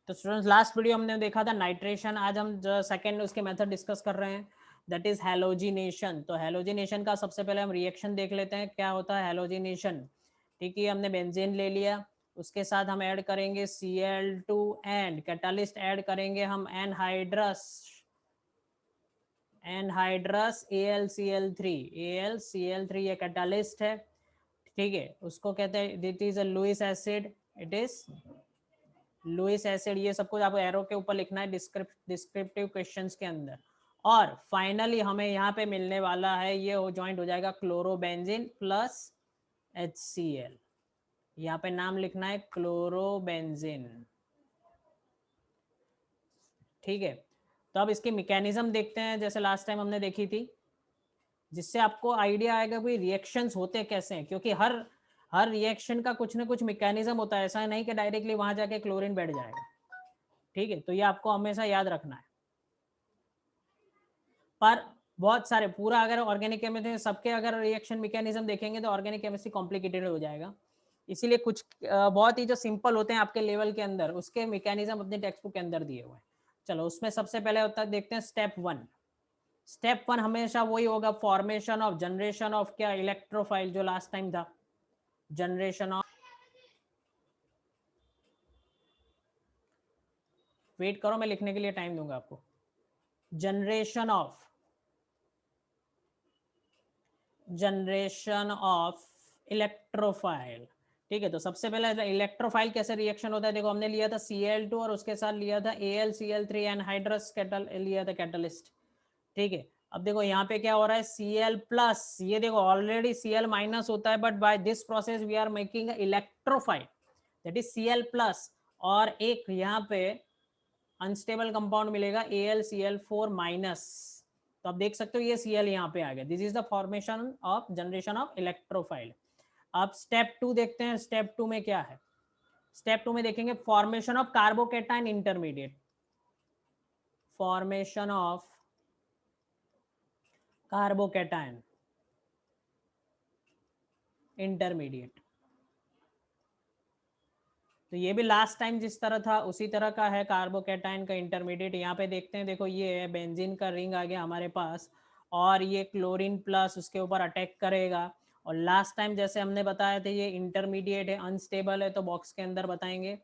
तो students last video हमने देखा था नाइट्रेशन, आज हम सेकंड उसके मेथड डिस्कस कर रहे हैं, दैट इज हैलोजिनेशन। तो हैलोजिनेशन का सबसे पहले हम रिएक्शन देख लेते हैं क्या होता है हैलोजिनेशन। ठीक है, हमने बेंजीन ले लिया, उसके साथ हम ऐड करेंगे Cl2 एंड कैटालिस्ट ऐड करेंगे हम एनहाइड्रस AlCl3 ये कैटालिस्ट है। ठीक है, उसको कहते हैं it is a Lewis acid, it is Lewis acid. ये सब कुछ आपको एरो के ऊपर लिखना है डिस्क्रिप्टिव क्वेश्चंस के अंदर। और फाइनली हमें यहाँ पे मिलने वाला है, ये ज्वाइंट हो जाएगा क्लोरोबेंजीन प्लस HCl। यहाँ पे नाम लिखना है क्लोरोबेंजीन। ठीक है, तो अब इसकी मैकेनिज्म देखते हैं जैसे लास्ट टाइम हमने देखी थी, जिससे आपको आइडिया आएगा भाई रिएक्शंस होते कैसे हैं, क्योंकि हर रिएक्शन का कुछ ना कुछ मैकेनिज्म होता है, ऐसा नहीं कि डायरेक्टली वहां जाके क्लोरीन बैठ जाएगा। ठीक है, तो ये आपको हमेशा याद रखना है। पर बहुत सारे पूरा अगर ऑर्गेनिक केमिस्ट्री सबके अगर रिएक्शन मैकेनिज्म देखेंगे तो ऑर्गेनिक केमिस्ट्री कॉम्प्लिकेटेड हो जाएगा। इसीलिए कुछ बहुत ही जो सिंपल होते हैं आपके लेवल के अंदर, उसके मैकेनिज्म अपने टेक्स्ट बुक के अंदर दिए हुए हैं। चलो उसमें सबसे पहले होता है, देखते हैं स्टेप 1। स्टेप 1 हमेशा वही होगा, फॉर्मेशन ऑफ जनरेशन ऑफ क्या इलेक्ट्रोफाइल, जो लास्ट टाइम था जनरेशन ऑफ, वेट करो मैं लिखने के लिए टाइम दूंगा आपको, जनरेशन ऑफ इलेक्ट्रोफाइल। ठीक है, तो सबसे पहले इलेक्ट्रोफाइल कैसे रिएक्शन होता है, देखो हमने लिया था Cl2 और उसके साथ लिया था AlCl3 एनहाइड्रस लिया था कैटलिस्ट। ठीक है, अब देखो यहाँ पे क्या हो रहा है Cl प्लस, ये देखो ऑलरेडी Cl माइनस होता है, but by this process we are making electrophile that is Cl plus, और एक यहाँ पे अनस्टेबल कंपाउंड मिलेगा AlCl4 माइनस। तो आप देख सकते हो ये Cl यहाँ पे आ गया, this is the formation of generation of electrophile. अब स्टेप 2 देखते हैं, स्टेप 2 में क्या है। स्टेप 2 में देखेंगे formation of carbocation intermediate, formation of carbocation intermediate. तो ये भी लास्ट टाइम जिस तरह था उसी तरह का है, कार्बोकेटाइन का इंटरमीडिएट। यहाँ पे देखते हैं, देखो ये है बेंजीन का रिंग आ गया हमारे पास, और ये क्लोरीन प्लस उसके ऊपर अटैक करेगा। और लास्ट टाइम जैसे हमने बताया था ये इंटरमीडिएट है, अनस्टेबल है, तो बॉक्स के अंदर बताएंगे।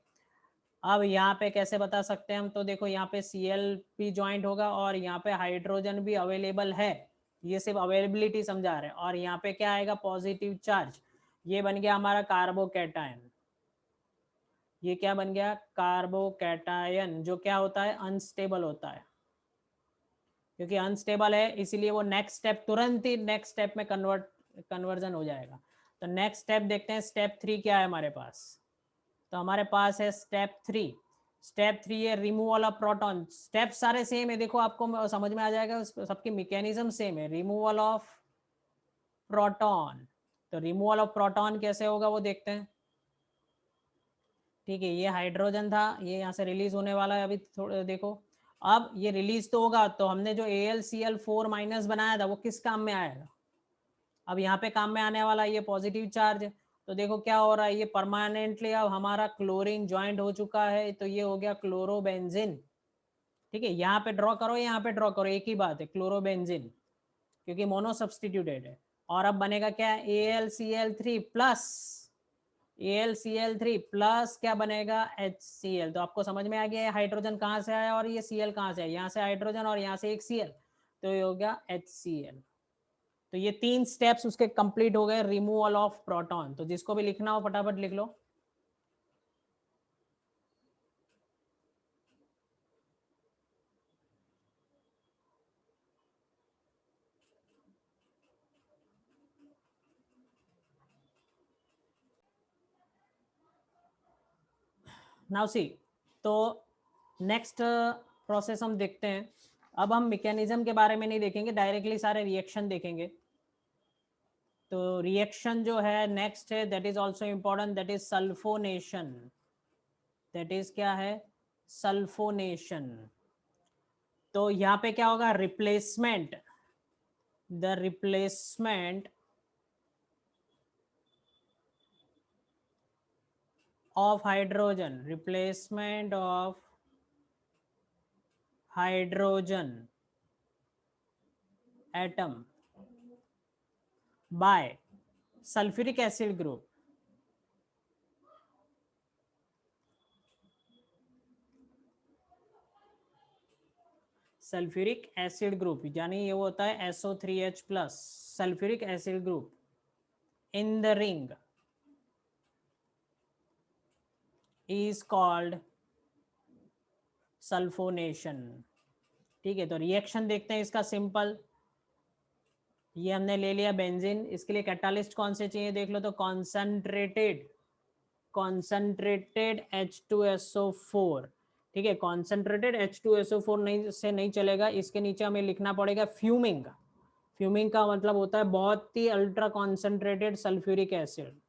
अब यहाँ पे कैसे बता सकते हैं हम, तो देखो यहाँ पे Cl भी ज्वाइंट होगा और यहाँ पे हाइड्रोजन भी अवेलेबल है, ये सिर्फ अवेलेबिलिटी समझा रहे हैं। और यहाँ पे क्या आएगा पॉजिटिव चार्ज, ये बन गया हमारा कार्बोकेटायन। ये क्या बन गया कार्बोकैटायन, जो क्या होता है अनस्टेबल होता है, क्योंकि अनस्टेबल है इसीलिए वो नेक्स्ट स्टेप तुरंत ही नेक्स्ट स्टेप में कन्वर्जन हो जाएगा। तो नेक्स्ट स्टेप देखते हैं, स्टेप 3 क्या है हमारे पास। तो हमारे पास है स्टेप 3। स्टेप 3 है रिमूवल ऑफ प्रोटॉन। स्टेप सारे सेम है, देखो आपको समझ में आ जाएगा, सबकी मैकेनिज्म सेम है। रिमूवल ऑफ प्रोटॉन, तो रिमूवल ऑफ प्रोटॉन कैसे होगा वो देखते हैं। ठीक है, ये हाइड्रोजन था, ये यहाँ से रिलीज होने वाला है अभी थोड़ा देखो। अब ये रिलीज तो होगा, तो हमने जो AlCl4 माइनस बनाया था वो किस काम में आएगा, अब यहाँ पे काम में आने वाला ये पॉजिटिव चार्ज। तो देखो क्या हो रहा है, ये परमानेंटली अब हमारा क्लोरीन ज्वाइंट हो चुका है, तो ये हो गया क्लोरोबेंजीन। ठीक है, यहाँ पे ड्रॉ करो, यहाँ पे ड्रॉ करो, एक ही बात है क्लोरोबेंजीन, क्योंकि मोनो सब्सटीट्यूटेड है। और अब बनेगा क्या AlCl3 प्लस AlCl3 प्लस क्या बनेगा HCl। तो आपको समझ में आ गया हाइड्रोजन कहाँ से आया और ये Cl कहाँ से आया, यहाँ से हाइड्रोजन और यहाँ से एक Cl, तो ये हो गया HCl। तो ये 3 स्टेप्स उसके कंप्लीट हो गए रिमूवल ऑफ प्रोटॉन। तो जिसको भी लिखना हो फटाफट लिख लो। नाउ सी, तो नेक्स्ट प्रोसेस हम देखते हैं। अब हम मैकेनिज्म के बारे में नहीं देखेंगे, डायरेक्टली सारे रिएक्शन देखेंगे। तो रिएक्शन जो है नेक्स्ट है, that is also important, that is sulphonation. That is क्या है सल्फोनेशन। तो यहाँ पे क्या होगा replacement, the replacement of hydrogen, replacement of hydrogen atom by sulphuric acid group, sulphuric acid group यानी ये होता है SO3H plus sulphuric acid group in the ring is called sulphonation. ठीक है, तो रिएक्शन देखते हैं इसका सिंपल। ये हमने ले लिया बेंजीन, इसके लिए कैटालिस्ट कौन से चाहिए देख लो, तो कॉन्सेंट्रेटेड H2SO4। ठीक है, कॉन्सेंट्रेटेड H2SO4 नहीं से नहीं चलेगा, इसके नीचे हमें लिखना पड़ेगा फ्यूमिंग। फ्यूमिंग का मतलब होता है बहुत ही ultra concentrated sulphuric acid,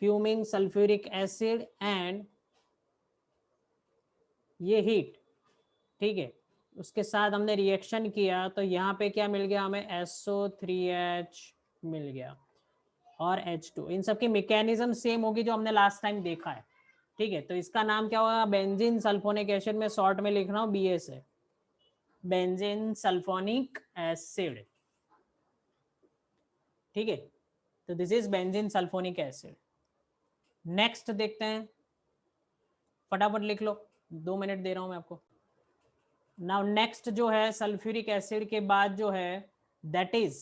fuming sulphuric acid and ये हीट। ठीक है, उसके साथ हमने रिएक्शन किया तो यहाँ पे क्या मिल गया हमें, SO3H मिल गया और H2। इन सब की मैकेनिज्म सेम होगी जो हमने लास्ट टाइम देखा है। ठीक है, तो इसका नाम क्या होगा, बेंजीन सल्फोनिक एसिड में शॉर्ट में लिख रहा हूँ BS है, बेंजीन सल्फोनिक एसिड। ठीक है, तो this is benzene sulphonic acid. Next देखते हैं, फटाफट लिख लो, 2 मिनट दे रहा हूं मैं आपको। नाउ नेक्स्ट जो है सल्फ्यूरिक एसिड के बाद जो है दैट इज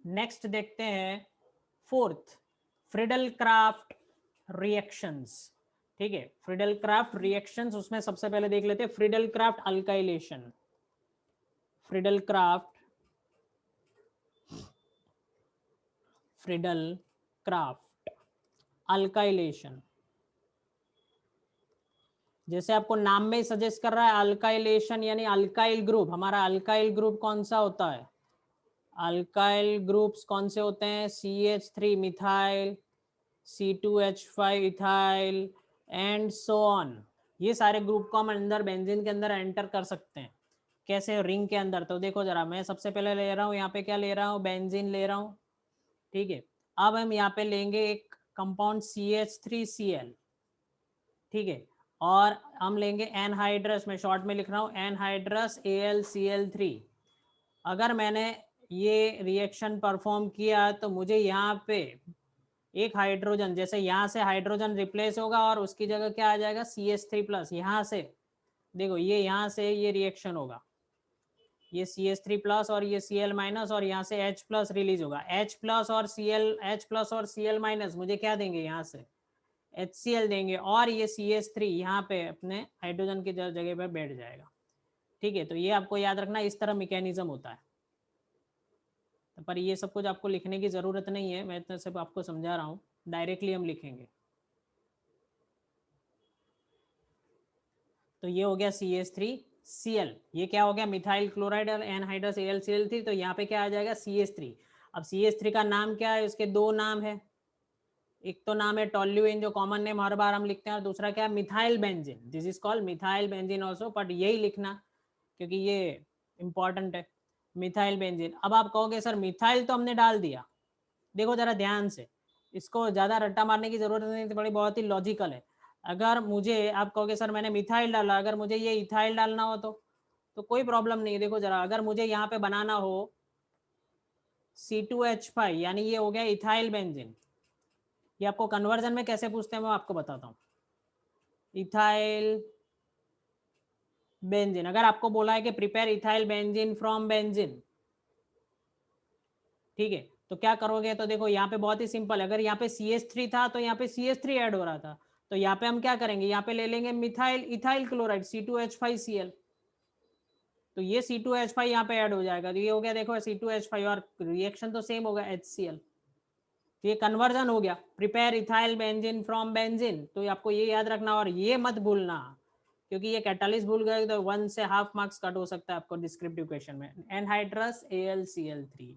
नेक्स्ट देखते हैं फोर्थ, फ्रिडल क्राफ्ट रिएक्शंस। ठीक है, फ्रिडल क्राफ्ट रिएक्शंस, उसमें सबसे पहले देख लेते हैं Friedel Crafts alkylation. Friedel Crafts alkylation, जैसे आपको नाम में ही सजेस्ट कर रहा है अल्काइलेशन यानी अल्काइल ग्रुप। हमारा अल्काइल ग्रुप कौन सा होता है, अल्काइल ग्रुप्स कौन से होते हैं, CH3 methyl, C2H5 ethyl and so on. ये सारे ग्रुप को हम अंदर बेंजीन के अंदर एंटर कर सकते हैं। कैसे, रिंग के अंदर। तो देखो जरा, मैं सबसे पहले ले रहा हूँ यहाँ पे, क्या ले रहा हूँ, बेंजीन ले रहा हूँ। ठीक है, अब हम यहाँ पे लेंगे एक कंपाउंड CH3Cl। ठीक है, और हम लेंगे एनहाइड्रस, मैं शॉर्ट में लिख रहा हूँ एनहाइड्रस AlCl3। अगर मैंने ये रिएक्शन परफॉर्म किया तो मुझे यहाँ पे एक हाइड्रोजन, जैसे यहाँ से हाइड्रोजन रिप्लेस होगा और उसकी जगह क्या आ जाएगा, CH3 प्लस। यहाँ से देखो, ये यहाँ से ये रिएक्शन होगा, ये CH3 प्लस और ये Cl माइनस, और यहाँ से H प्लस रिलीज होगा। H प्लस और Cl माइनस मुझे क्या देंगे, यहाँ से HCl देंगे, और ये CH3 यहाँ पे अपने हाइड्रोजन की जगह पे बैठ जाएगा। ठीक है, तो ये आपको याद रखना, इस तरह मैकेनिज्म होता है। पर ये सब कुछ आपको लिखने की जरूरत नहीं है, मैं तो सिर्फ आपको समझा रहा हूँ, डायरेक्टली हम लिखेंगे। तो ये हो गया CH3Cl, ये क्या हो गया, मिथाइल क्लोराइड और एनहाइड्रस AlCl3। तो यहाँ पे क्या आ जाएगा, CH3। अब CH3 का नाम क्या है, उसके दो नाम है, एक तो नाम है टोल्यूइन जो कॉमन नेम हर बार हम लिखते हैं, और दूसरा क्या है, methyl benzene. This is called methyl benzene also, but यही लिखना क्योंकि ये इंपॉर्टेंट है, मिथाइल बेंजीन। अब आप कहोगे सर मिथाइल तो हमने डाल दिया, देखो जरा ध्यान से, इसको ज्यादा रट्टा मारने की जरूरत नहीं, बड़ी बहुत ही लॉजिकल है। अगर मुझे, आप कहोगे सर मैंने मिथाइल डाला, अगर मुझे ये इथाइल डालना हो तो कोई प्रॉब्लम नहीं है। देखो जरा, अगर मुझे यहाँ पे बनाना हो C2H5 यानी ये हो गया इथाइल बेंजीन, ये आपको कन्वर्जन में कैसे पूछते हैं मैं आपको बताता हूँ। इथाइल बेंजीन, अगर आपको बोला है कि prepare ethyl benzene from benzene, ठीक है, तो क्या करोगे, तो देखो यहाँ पे बहुत ही सिंपल, अगर यहाँ पे CH3 था तो यहाँ पे CH3 ऐड हो रहा था, तो यहाँ पे हम क्या करेंगे, यहाँ पे ले लेंगे मिथाइल इथाइल क्लोराइड C2H5Cl, तो ये C2H5 यहाँ पे ऐड हो जाएगा, तो ये हो गया देखो C2H5, और रिएक्शन तो सेम होगा HCl। तो ये कन्वर्जन हो गया, prepare ethyl benzene from benzene. तो आपको ये याद रखना, और ये मत भूलना, क्योंकि ये कैटालिस्ट भूल गए तो 1 से हाफ मार्क्स कट हो सकता है आपको डिस्क्रिप्टिव क्वेश्चन में। एनहाइड्रस AlCl3,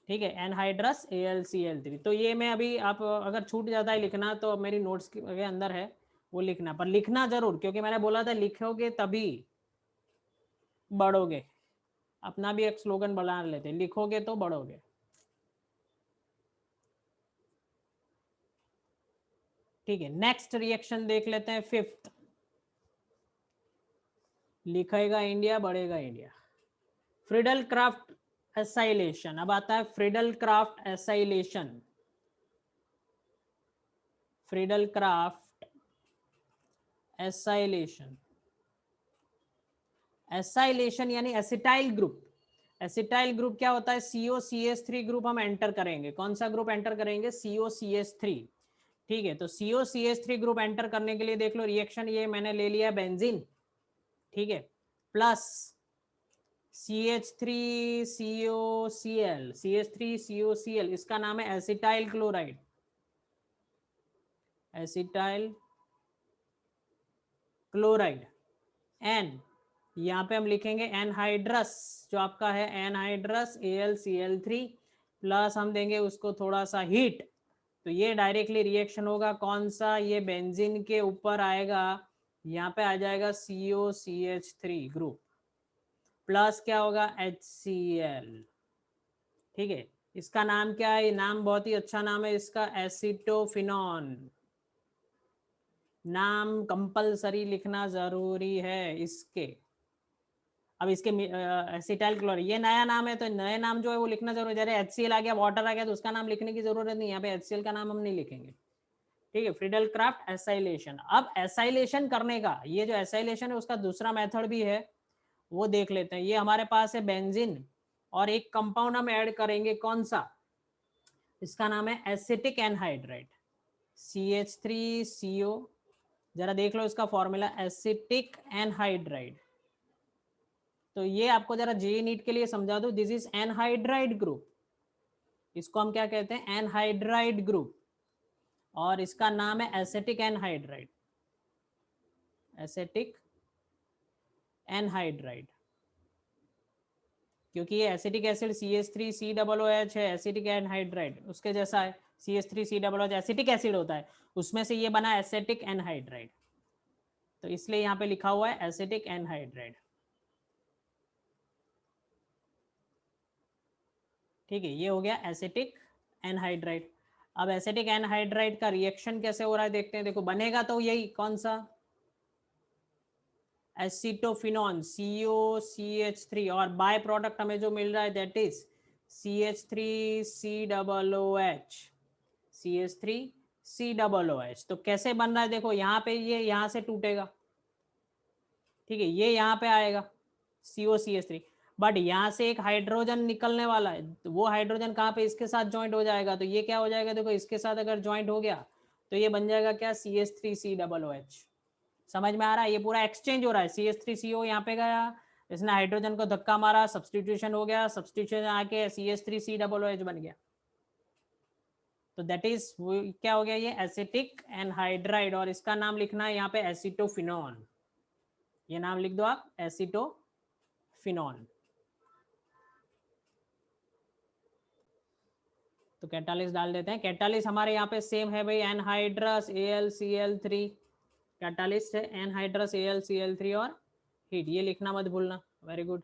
ठीक है, एनहाइड्रस AlCl3। तो ये मैं अभी, आप अगर छूट जाता है लिखना तो मेरी नोट्स के अंदर है, वो लिखना, पर लिखना जरूर, क्योंकि मैंने बोला था लिखोगे तभी बढ़ोगे। अपना भी एक स्लोगन बना लेते, लिखोगे तो बढ़ोगे। ठीक है, नेक्स्ट रिएक्शन देख लेते हैं, फिफ्थ। लिखेगा इंडिया, बढ़ेगा इंडिया। Friedel Crafts acylation. अब आता है Friedel Crafts acylation. Friedel Crafts acylation. Acylation यानी एसिटाइल ग्रुप। एसिटाइल ग्रुप क्या होता है? COCH3 ग्रुप हम एंटर करेंगे। कौन सा ग्रुप एंटर करेंगे? COCH3। ठीक है, तो COCH3 ग्रुप एंटर करने के लिए देख लो रिएक्शन, ये मैंने ले लिया बेंजीन, ठीक है, प्लस CH3COCl, CH3COCl, इसका नाम है acetyl chloride. Acetyl chloride. And, यहाँ पे हम लिखेंगे एनहाइड्रस, जो आपका है एनहाइड्रस AlCl3, प्लस हम देंगे उसको थोड़ा सा हीट, तो ये डायरेक्टली रिएक्शन होगा कौन सा? ये बेंजीन के ऊपर आएगा, यहाँ पे आ जाएगा COCH3 ग्रुप, प्लस क्या होगा? HCl। ठीक है, इसका नाम क्या है? नाम बहुत ही अच्छा नाम है इसका, एसिटोफिनॉन। नाम कंपलसरी लिखना जरूरी है इसके। अब इसके एसिटाइल क्लोराइड, ये नया नाम है तो नए नाम जो है वो लिखना जरूरी है। जैसे HCl आ गया, वाटर आ गया, तो उसका नाम लिखने की जरूरत नहीं, यहाँ पे HCl का नाम हम नहीं लिखेंगे। ठीक है, फ्रीडल क्राफ्ट एसाइलेशन। अब एसाइलेशन करने का, ये जो एसाइलेशन है उसका दूसरा मेथड भी है, वो देख लेते हैं। ये हमारे पास है बेंजीन, और एक कंपाउंड हम ऐड करेंगे, कौन सा? इसका नाम है एसिटिक एनहाइड्राइड, CH3CO। जरा देख लो इसका फॉर्मूला, एसिटिक एनहाइड्राइड। तो ये आपको जरा जेईई नीट के लिए समझा दो, दिस इज एनहाइड्राइड ग्रुप, इसको हम क्या कहते हैं? एनहाइड्राइड ग्रुप, और इसका नाम है एसिटिक एनहाइड्राइड, एसिटिक एनहाइड्राइड। क्योंकि ये एसिटिक एसिड CH3COOH है, एसिटिक एनहाइड्राइड उसके जैसा है, CH3COOH एसिटिक एसिड होता है, उसमें से ये बना एसिटिक एनहाइड्राइड, तो इसलिए यहाँ पे लिखा हुआ है एसिटिक एनहाइड्राइड। ठीक है, ये हो गया एसिटिक एनहाइड्राइड। अब एसिटिक एनहाइड्राइड का रिएक्शन कैसे हो रहा है देखते हैं। देखो बनेगा तो यही, कौन सा? एसिटोफिनॉन, COCH3, और बाय प्रोडक्ट हमें जो मिल रहा है दैट इज CH3COOH, CH3COOH। तो कैसे बन रहा है देखो, यहाँ पे ये यहाँ से टूटेगा, ठीक है, ये यहाँ पे आएगा COCH3, बट यहाँ से एक हाइड्रोजन निकलने वाला है, तो वो हाइड्रोजन कहाँ पे? इसके साथ ज्वाइंट हो जाएगा, तो ये क्या हो जाएगा? देखो इसके साथ अगर ज्वाइंट हो गया तो ये बन जाएगा क्या? CH3COOH। समझ में आ रहा है? ये पूरा एक्सचेंज हो रहा है, CH3CO यहाँ पे गया, इसने हाइड्रोजन को धक्का मारा, सब्सटीट्यूशन हो गया, सब्सटीट्यूशन आके CH3COOH बन गया। तो दैट इज क्या हो गया? ये एसिटिक एनहाइड्राइड, और इसका नाम लिखना है यहाँ पे एसिटोफिनॉन। ये नाम लिख दो आप, एसिटोफिनॉन। तो कैटालिस डाल देते हैं। कैटालिस हमारे यहाँ पे सेम है भाई, एनहाइड्रस AlCl3 कैटालिस्ट है, एनहाइड्रस AlCl3 और हीट, ये लिखना मत भूलना। Very good.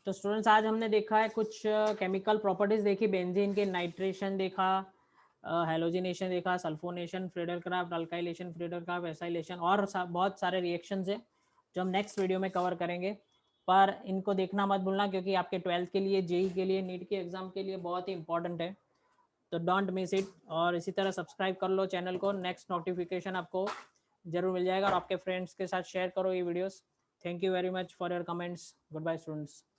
तो स्टूडेंट्स आज हमने देखा है कुछ केमिकल प्रॉपर्टीज देखी, बेंजीन के, नाइट्रेशन देखा, हेलोजिनेशन देखा, sulphonation, Friedel craft, alkylation, Friedel craft, acylation, और बहुत सारे रिएक्शंस है जो हम नेक्स्ट वीडियो में कवर करेंगे। पर इनको देखना मत भूलना, क्योंकि आपके 12th के लिए, जेई के लिए, नीट के एग्जाम के लिए बहुत ही इंपॉर्टेंट है, तो डोंट मिस इट। और इसी तरह सब्सक्राइब कर लो चैनल को, नेक्स्ट नोटिफिकेशन आपको जरूर मिल जाएगा, और आपके फ्रेंड्स के साथ शेयर करो ये videos. Thank you very much for your comments. Goodbye students.